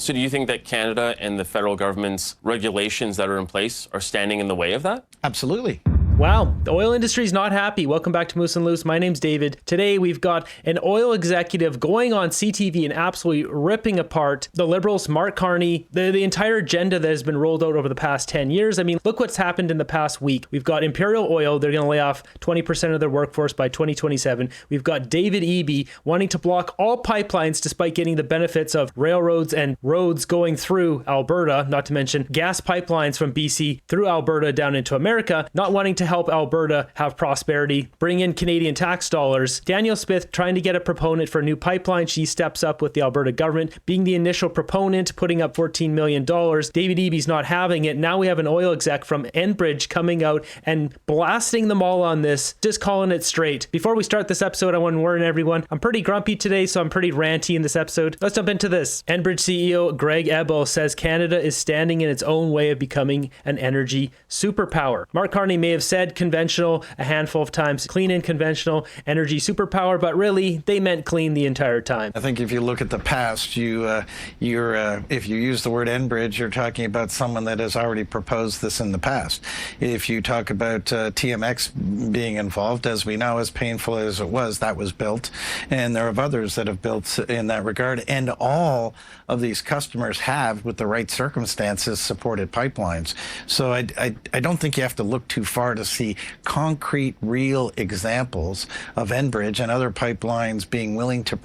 So do you think that Canada and the federal government's regulations that are in place are standing in the way of that? Absolutely. Wow, the oil industry is not happy. Welcome back to Moose and Loose. My name's David. Today we've got an oil executive going on CTV and absolutely ripping apart the Liberals, Mark Carney, the entire agenda that has been rolled out over the past 10 years. I mean, look what's happened in the past week. We've got Imperial Oil. They're going to lay off 20% of their workforce by 2027. We've got David Eby wanting to block all pipelines despite getting the benefits of railroads and roads going through Alberta, not to mention gas pipelines from BC through Alberta down into America, not wanting to help Alberta have prosperity, bring in Canadian tax dollars. Danielle Smith trying to get a proponent for a new pipeline. She steps up with the Alberta government, being the initial proponent, putting up $14 million. David Eby's not having it. Now we have an oil exec from Enbridge coming out and blasting them all on this, just calling it straight. Before we start this episode, I want to warn everyone, I'm pretty grumpy today, so I'm pretty ranty in this episode. Let's jump into this. Enbridge CEO Greg Ebel says Canada is standing in its own way of becoming an energy superpower. Mark Carney may have said conventional a handful of times, clean and conventional energy superpower, but really they meant clean the entire time. I think if you look at the past, if you use the word Enbridge, you're talking about someone that has already proposed this in the past. If you talk about TMX being involved, as we know, as painful as it was, that was built, and there are others that have built in that regard, and all of these customers have, with the right circumstances, supported pipelines. So I don't think you have to look too far to see concrete, real examples of Enbridge and other pipelines being willing to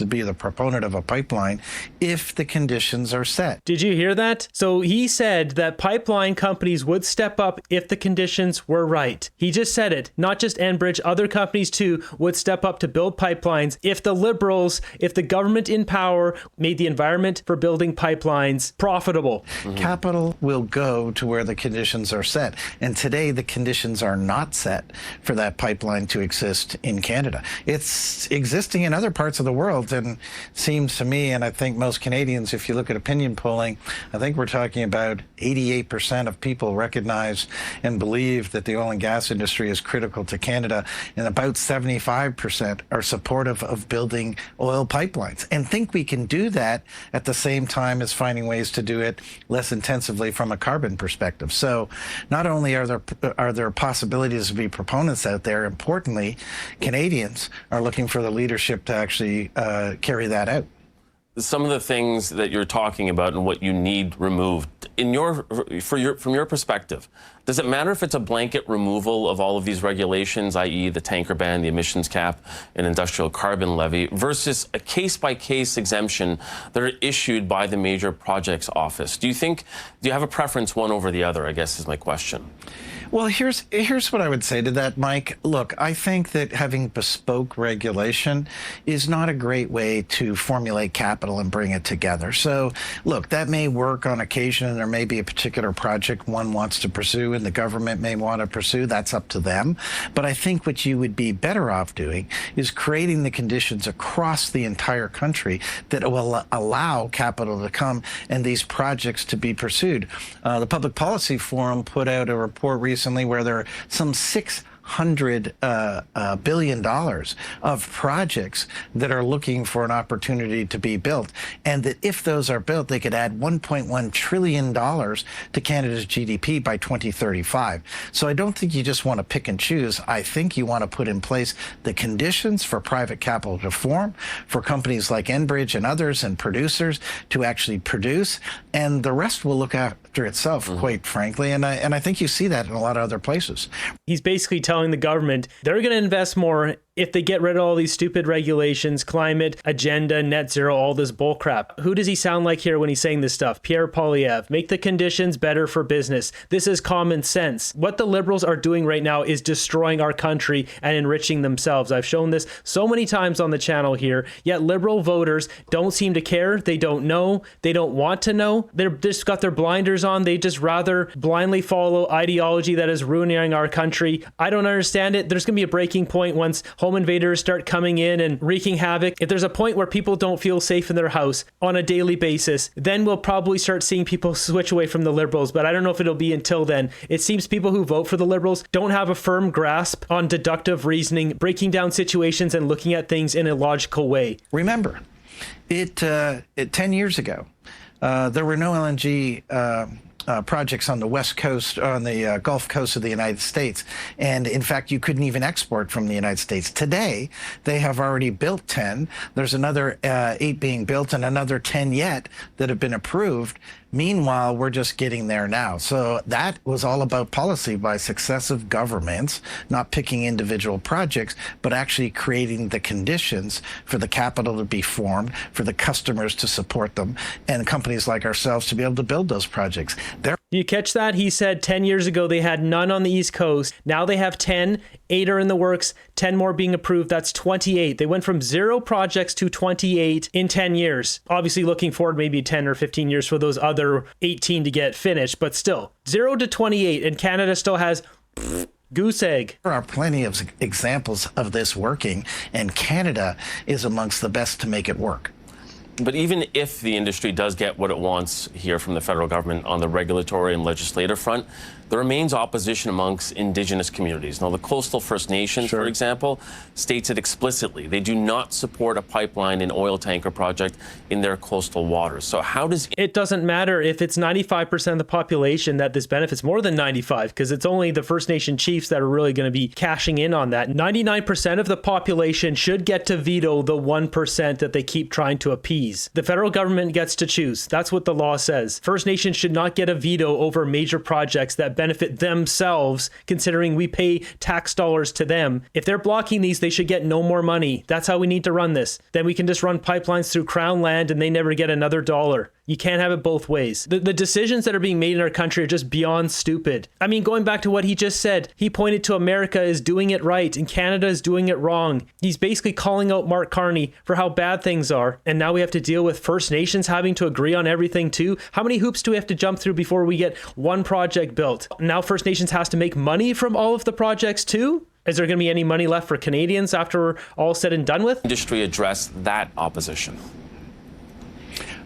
be the proponent of a pipeline if the conditions are set. Did you hear that? So he said that pipeline companies would step up if the conditions were right. He just said it. Not just Enbridge, other companies too would step up to build pipelines if the Liberals, if the government in power made the environment for building pipelines profitable. Capital will go to where the conditions are set. And today the conditions are not set for that pipeline to exist in Canada. It's existing in other parts of the world, and seems to me, and I think most Canadians, if you look at opinion polling, I think we're talking about 88% of people recognize and believe that the oil and gas industry is critical to Canada, and about 75% are supportive of building oil pipelines, and think we can do that at the same time as finding ways to do it less intensively from a carbon perspective. So not only are there possibilities to be proponents out there, importantly, Canadians are looking for the leadership to actually carry that out. Some of the things that you're talking about and what you need removed, from your perspective, does it matter if it's a blanket removal of all of these regulations, i.e. the tanker ban, the emissions cap, and industrial carbon levy, versus a case-by-case exemption that are issued by the Major Projects Office? Do you have a preference one over the other, I guess is my question. Well, here's what I would say to that, Mike. Look, I think that having bespoke regulation is not a great way to formulate capital and bring it together. So, look, that may work on occasion, and there may be a particular project one wants to pursue and the government may want to pursue. That's up to them. But I think what you would be better off doing is creating the conditions across the entire country that will allow capital to come and these projects to be pursued. The Public Policy Forum put out a report recently where there are some $600 billion of projects that are looking for an opportunity to be built, and that if those are built, they could add $1.1 trillion to Canada's GDP by 2035. So I don't think you just want to pick and choose. I think you want to put in place the conditions for private capital to form, for companies like Enbridge and others and producers to actually produce, and the rest will look after itself, quite frankly. And I think you see that in a lot of other places. He's basically telling the government they're going to invest more if they get rid of all these stupid regulations, climate, agenda, net zero, all this bullcrap. Who does he sound like here when he's saying this stuff? Pierre Poilievre. Make the conditions better for business. This is common sense. What the Liberals are doing right now is destroying our country and enriching themselves. I've shown this so many times on the channel here, yet Liberal voters don't seem to care. They don't know. They don't want to know. They're just got their blinders on. They just rather blindly follow ideology that is ruining our country. I don't understand it. There's going to be a breaking point once home invaders start coming in and wreaking havoc. If there's a point where people don't feel safe in their house on a daily basis, then we'll probably start seeing people switch away from the Liberals. But I don't know if it'll be until then. It seems people who vote for the Liberals don't have a firm grasp on deductive reasoning, breaking down situations and looking at things in a logical way. Remember, 10 years ago, there were no LNG projects on the West Coast, on the Gulf Coast of the United States. And in fact, you couldn't even export from the United States. Today, they have already built 10. There's another 8 being built and another 10 yet that have been approved. Meanwhile, we're just getting there now. So that was all about policy by successive governments, not picking individual projects, but actually creating the conditions for the capital to be formed, for the customers to support them, and companies like ourselves to be able to build those projects. You catch that? He said 10 years ago they had none on the East Coast. Now they have 10, 8 are in the works, 10 more being approved. That's 28. They went from 0 projects to 28 in 10 years. Obviously looking forward maybe 10 or 15 years for those other 18 to get finished, but still 0 to 28, and Canada still has goose egg. There are plenty of examples of this working, and Canada is amongst the best to make it work. But even if the industry does get what it wants here from the federal government on the regulatory and legislative front, there remains opposition amongst Indigenous communities. Now, the Coastal First Nation, for example, states it explicitly. They do not support a pipeline and oil tanker project in their coastal waters. So how does... It doesn't matter if it's 95% of the population that this benefits, more than 95, because it's only the First Nation chiefs that are really going to be cashing in on that. 99% of the population should get to veto the 1% that they keep trying to appease. The federal government gets to choose. That's what the law says. First Nations should not get a veto over major projects that benefit themselves, considering we pay tax dollars to them. If they're blocking these, they should get no more money. That's how we need to run this. Then we can just run pipelines through Crown land and they never get another dollar. You can't have it both ways. The decisions that are being made in our country are just beyond stupid. I mean, going back to what he just said, he pointed to America is doing it right and Canada is doing it wrong. He's basically calling out Mark Carney for how bad things are. And now we have to deal with First Nations having to agree on everything too. How many hoops do we have to jump through before we get one project built? Now First Nations has to make money from all of the projects too? Is there going to be any money left for Canadians after we're all said and done with? Industry address that opposition?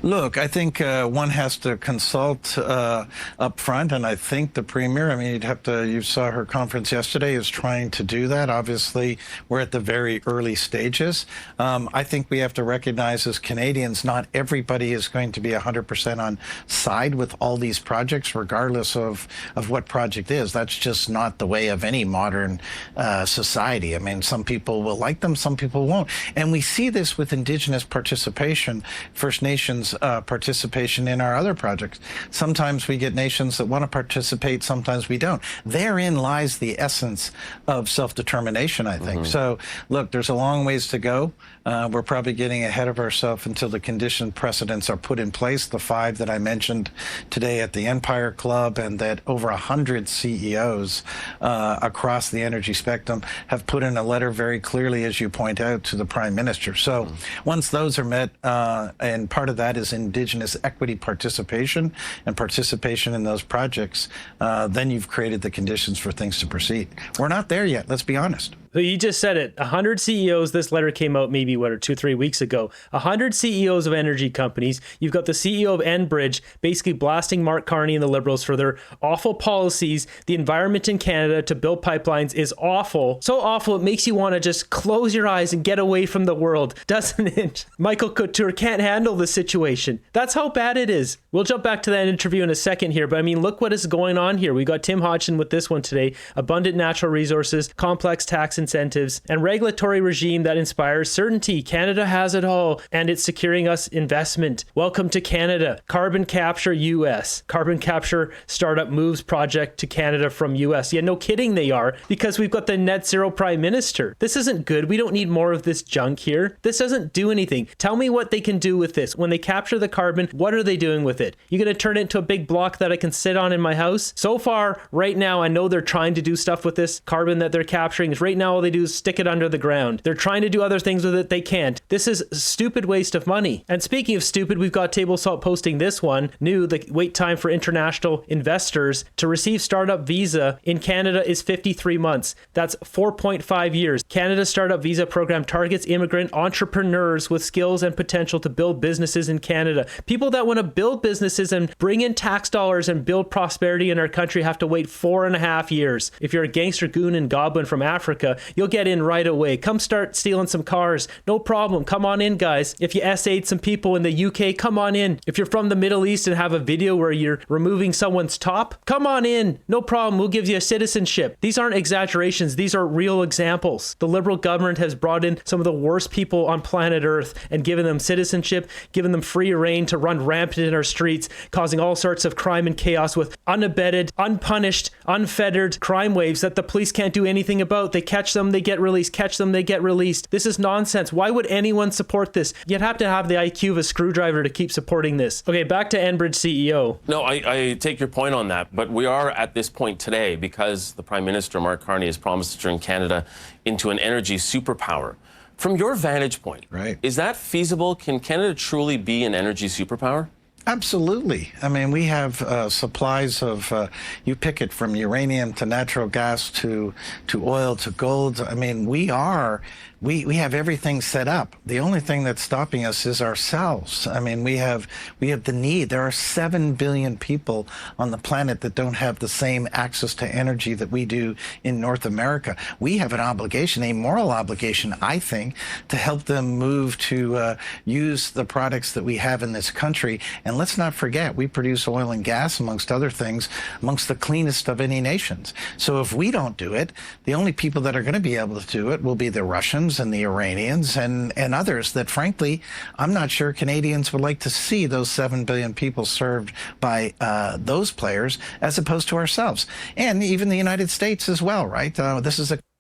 Look, I think one has to consult up front, and I think the Premier, I mean, you saw her conference yesterday, is trying to do that. Obviously, we're at the very early stages. I think we have to recognize as Canadians, not everybody is going to be 100% on side with all these projects, regardless of what project is. That's just not the way of any modern society. I mean, some people will like them, some people won't. And we see this with Indigenous participation, First Nations participation in our other projects. Sometimes we get nations that want to participate, sometimes we don't. Therein lies the essence of self-determination, I think. So, look, there's a long ways to go. We're probably getting ahead of ourselves until the condition precedents are put in place, the 5 that I mentioned today at the Empire Club, and that over 100 CEOs across the energy spectrum have put in a letter very clearly, as you point out, to the Prime Minister. So once those are met, and part of that is Indigenous equity participation and participation in those projects, then you've created the conditions for things to proceed. We're not there yet, let's be honest. You just said it. 100 CEOs. This letter came out maybe 2 or 3 weeks ago. 100 CEOs of energy companies. You've got the CEO of Enbridge basically blasting Mark Carney and the Liberals for their awful policies. The environment in Canada to build pipelines is awful. So awful it makes you want to just close your eyes and get away from the world, doesn't it? Michael Couture can't handle the situation. That's how bad it is. We'll jump back to that interview in a second here, but I mean, look what is going on here. We got Tim Hodgson with this one today. Abundant natural resources, complex tax incentives, and regulatory regime that inspires certainty. Canada has it all, and it's securing us investment. Welcome to Canada. Carbon capture US. Carbon capture startup moves project to Canada from US. Yeah, no kidding they are, because we've got the net zero prime minister. This isn't good. We don't need more of this junk here. This doesn't do anything. Tell me what they can do with this. When they capture the carbon, what are they doing with it? You're going to turn it into a big block that I can sit on in my house? So far, right now, I know they're trying to do stuff with this carbon that they're capturing. Right now, all they do is stick it under the ground. They're trying to do other things with it. They can't. This is a stupid waste of money. And speaking of stupid, we've got Table Salt posting this one. New, the wait time for international investors to receive startup visa in Canada is 53 months. That's 4.5 years. Canada's startup visa program targets immigrant entrepreneurs with skills and potential to build businesses in Canada. People that want to build businesses and bring in tax dollars and build prosperity in our country have to wait 4.5 years. If you're a gangster goon and goblin from Africa, you'll get in right away. Come start stealing some cars. No problem. Come on in, guys. If you essayed some people in the UK, come on in. If you're from the Middle East and have a video where you're removing someone's top, come on in. No problem. We'll give you a citizenship. These aren't exaggerations. These are real examples. The Liberal government has brought in some of the worst people on planet Earth and given them citizenship, given them free reign to run rampant in our streets, causing all sorts of crime and chaos with unabetted, unpunished, unfettered crime waves that the police can't do anything about. They catch them, they get released. Catch them, they get released. This is nonsense. Why would anyone support this? You'd have to have the IQ of a screwdriver to keep supporting this. Okay, back to Enbridge CEO. No, I take your point on that, but we are at this point today because the Prime Minister, Mark Carney, has promised to turn Canada into an energy superpower. From your vantage point, right, is that feasible? Can Canada truly be an energy superpower? Absolutely. I mean, we have supplies of, you pick it, from uranium to natural gas to oil to gold. I mean, we have everything set up. The only thing that's stopping us is ourselves. I mean, we have the need. There are 7 billion people on the planet that don't have the same access to energy that we do in North America. We have an obligation, a moral obligation, I think, to help them move to use the products that we have in this country. And let's not forget, we produce oil and gas, amongst other things, amongst the cleanest of any nations. So if we don't do it, the only people that are going to be able to do it will be the Russians and the Iranians and others that, frankly, I'm not sure Canadians would like to see those 7 billion people served by those players as opposed to ourselves. And even the United States as well, right?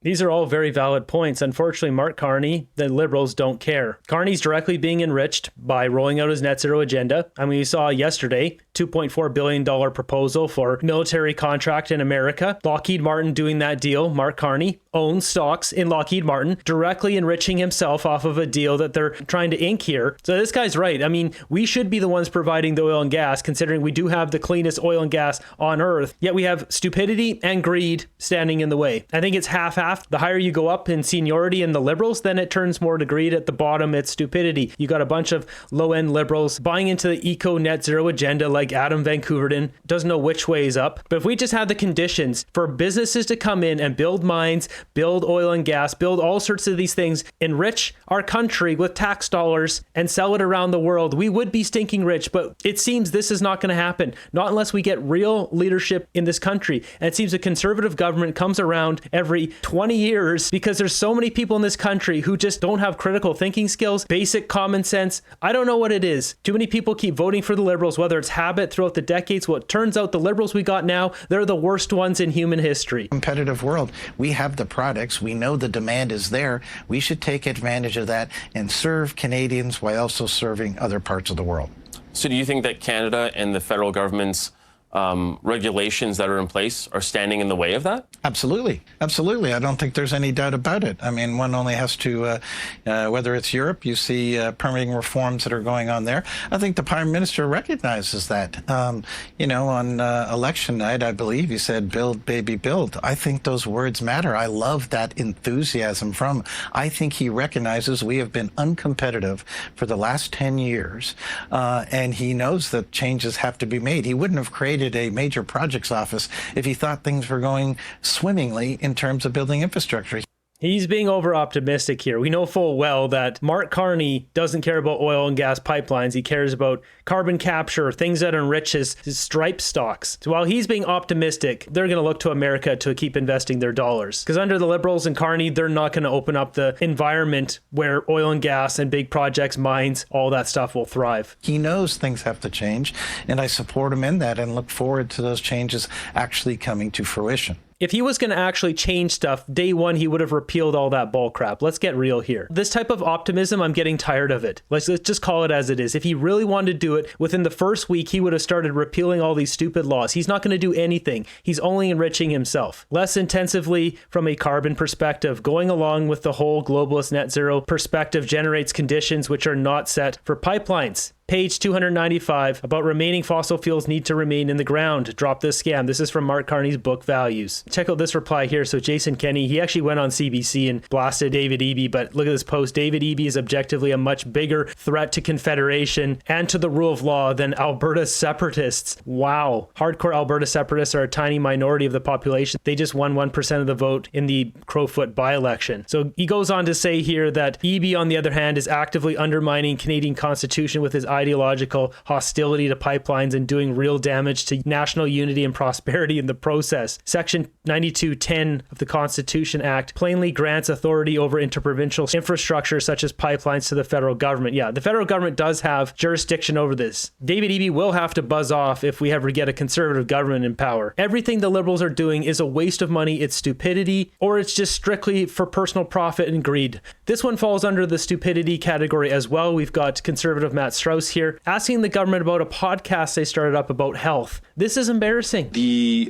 These are all very valid points. Unfortunately, Mark Carney, the Liberals, don't care. Carney's directly being enriched by rolling out his net zero agenda. I mean, we saw yesterday, $2.4 billion proposal for military contract in America. Lockheed Martin doing that deal. Mark Carney owns stocks in Lockheed Martin, directly enriching himself off of a deal that they're trying to ink here. So this guy's right. I mean, we should be the ones providing the oil and gas, considering we do have the cleanest oil and gas on Earth. Yet we have stupidity and greed standing in the way. I think it's half-half. The higher you go up in seniority in the Liberals, then it turns more to greed. At the bottom, it's stupidity. You got a bunch of low-end Liberals buying into the eco net zero agenda like Adam Van Couverden. Doesn't know which way is up. But if we just had the conditions for businesses to come in and build mines, build oil and gas, build all sorts of these things, enrich our country with tax dollars and sell it around the world, we would be stinking rich. But it seems this is not going to happen. Not unless we get real leadership in this country. And it seems a conservative government comes around every 20 years because there's so many people in this country who just don't have critical thinking skills, basic common sense. I don't know what it is. Too many people keep voting for the Liberals, whether it's habit throughout the decades. Well, it turns out the Liberals we got now, they're the worst ones in human history. Competitive world. We have the products. We know the demand is there. We should take advantage of that and serve Canadians while also serving other parts of the world. So do you think that Canada and the federal government's regulations that are in place are standing in the way of that? Absolutely. Absolutely. I don't think there's any doubt about it. I mean, one only has to, whether it's Europe, you see permitting reforms that are going on there. I think the Prime Minister recognizes that. On election night, I believe he said, build, baby, build. I think those words matter. I love that enthusiasm from him. I think he recognizes we have been uncompetitive for the last 10 years, and he knows that changes have to be made. He wouldn't have created a major projects office if he thought things were going swimmingly in terms of building infrastructure. He's being over optimistic here. We know full well that Mark Carney doesn't care about oil and gas pipelines. He cares about carbon capture, things that enrich his stripe stocks. So while he's being optimistic, they're going to look to America to keep investing their dollars. Because under the Liberals and Carney, they're not going to open up the environment where oil and gas and big projects, mines, all that stuff will thrive. He knows things have to change, and I support him in that and look forward to those changes actually coming to fruition. If he was going to actually change stuff, day one, he would have repealed all that bull crap. Let's get real here. This type of optimism, I'm getting tired of it. Let's just call it as it is. If he really wanted to do it, within the first week, he would have started repealing all these stupid laws. He's not going to do anything. He's only enriching himself. Less intensively from a carbon perspective, going along with the whole globalist net zero perspective generates conditions which are not set for pipelines. Page 295, about remaining fossil fuels need to remain in the ground. Drop this scam. This is from Mark Carney's book Values. Check out this reply here. So Jason Kenney, he actually went on CBC and blasted David Eby, but look at this post. David Eby is objectively a much bigger threat to Confederation and to the rule of law than Alberta separatists. Wow. Hardcore Alberta separatists are a tiny minority of the population. They just won 1% of the vote in the Crowfoot by-election. So he goes on to say here that Eby, on the other hand, is actively undermining Canadian Constitution with his ideological hostility to pipelines and doing real damage to national unity and prosperity in the process. Section 9210 of the Constitution Act plainly grants authority over interprovincial infrastructure such as pipelines to the federal government. Yeah, the federal government does have jurisdiction over this. David Eby will have to buzz off if we ever get a conservative government in power. Everything the Liberals are doing is a waste of money, it's stupidity, or it's just strictly for personal profit and greed. This one falls under the stupidity category as well. We've got conservative Matt Strauss here asking the government about a podcast they started up about health. This is embarrassing. The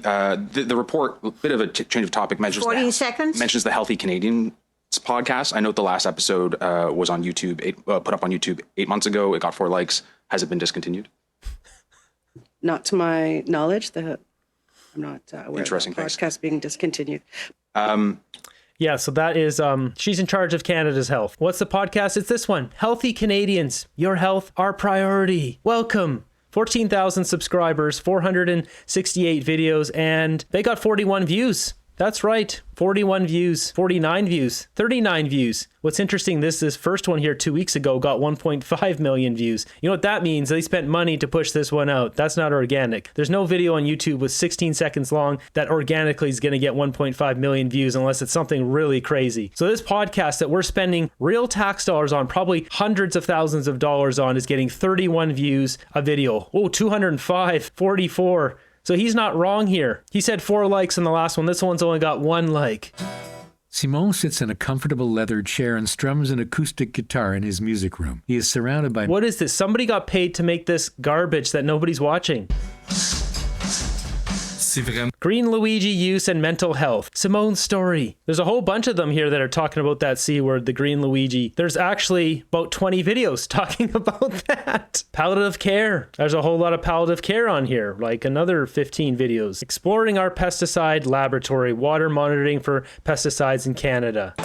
report, a bit of a change of topic, mentions 40 seconds. Mentions the Healthy Canadians podcast. I note the last episode was on YouTube, put up on YouTube 8 months ago. It got 4 likes. Has it been discontinued? Not to my knowledge. I'm not aware of the Interesting case. podcast being discontinued. Yeah, so that is, she's in charge of Canada's health. What's the podcast? It's this one. Healthy Canadians. Your health, our priority. Welcome. 14,000 subscribers, 468 videos, and they got 41 views. That's right. 41 views, 49 views, 39 views. What's interesting, this first one here 2 weeks ago got 1.5 million views. You know what that means? They spent money to push this one out. That's not organic. There's no video on YouTube with 16 seconds long that organically is going to get 1.5 million views unless it's something really crazy. So this podcast that we're spending real tax dollars on, probably hundreds of thousands of dollars on, is getting 31 views a video. Oh, 205, 44. So he's not wrong here. He said 4 likes in the last one. This one's only got 1 like. Simon sits in a comfortable leather chair and strums an acoustic guitar in his music room. He is surrounded by... What is this? Somebody got paid to make this garbage that nobody's watching. Green Luigi use and mental health. Simone's story. There's a whole bunch of them here that are talking about that C word, the green Luigi. There's actually about 20 videos talking about that. Palliative care. There's a whole lot of palliative care on here, like another 15 videos. Exploring our pesticide laboratory, water monitoring for pesticides in Canada.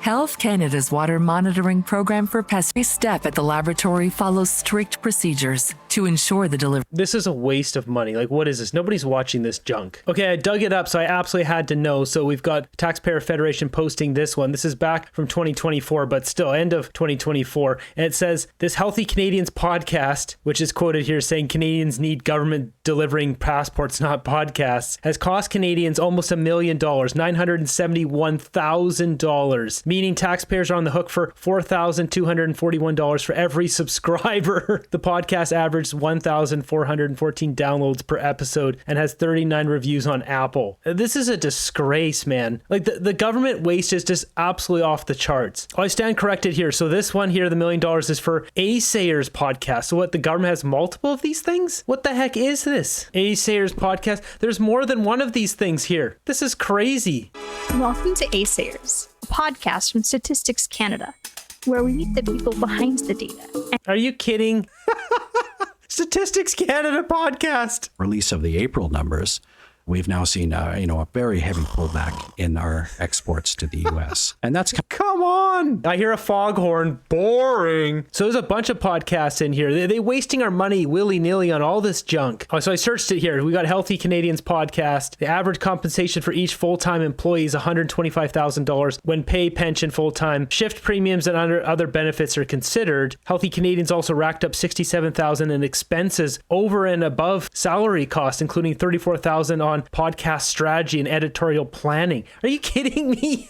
Health Canada's water monitoring program for pests. Every step at the laboratory follows strict procedures to ensure the delivery. This is a waste of money. Like, what is this? Nobody's watching this junk. Okay, I dug it up, so I absolutely had to know. So we've got Taxpayer Federation posting this one. This is back from 2024, but still end of 2024. And it says, this Healthy Canadians podcast, which is quoted here saying Canadians need government delivering passports, not podcasts, has cost Canadians almost $1 million, $971,000, meaning taxpayers are on the hook for $4,241 for every subscriber. The podcast averaged 1,414 downloads per episode and has 39 reviews on Apple. This is a disgrace, man. Like, the government waste is just absolutely off the charts. Oh, I stand corrected here. So this one here, the $1 million, is for Sayers podcast. So what, the government has multiple of these things? What the heck is this? Sayers podcast? There's more than one of these things here. This is crazy. Welcome to Sayers, a podcast from Statistics Canada, where we meet the people behind the data. Are you kidding? Statistics Canada podcast. Release of the April numbers, we've now seen a very heavy pullback in our exports to the U.S. And that's... Come on! I hear a foghorn. Boring. So there's a bunch of podcasts in here. They're wasting our money willy-nilly on all this junk. Oh, so I searched it here. We got Healthy Canadians podcast. The average compensation for each full-time employee is $125,000 when pay, pension, full-time, shift premiums, and other benefits are considered. Healthy Canadians also racked up $67,000 in expenses over and above salary costs, including $34,000 on podcast strategy and editorial planning. Are you kidding me?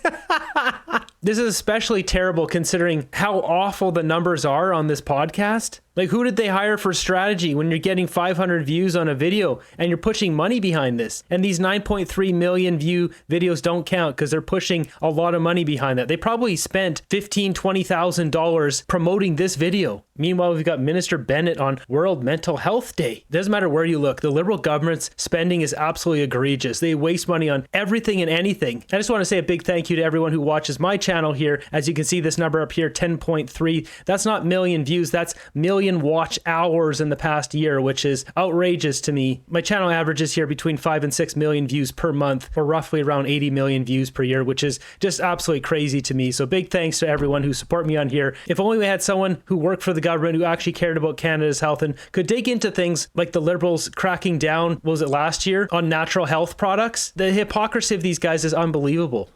This is especially terrible considering how awful the numbers are on this podcast. Like, who did they hire for strategy when you're getting 500 views on a video and you're pushing money behind this? And these 9.3 million view videos don't count because they're pushing a lot of money behind that. They probably spent $15,000, $20,000 promoting this video. Meanwhile, we've got Minister Bennett on World Mental Health Day. Doesn't matter where you look, the Liberal government's spending is absolutely egregious. They waste money on everything and anything. I just want to say a big thank you to everyone who watches my channel channel here. As you can see, this number up here, 10.3. That's not million views, that's million watch hours in the past year, which is outrageous to me. My channel averages here between 5 and 6 million views per month, or roughly around 80 million views per year, which is just absolutely crazy to me. So big thanks to everyone who support me on here. If only we had someone who worked for the government who actually cared about Canada's health and could dig into things like the Liberals cracking down, was it last year, on natural health products? The hypocrisy of these guys is unbelievable.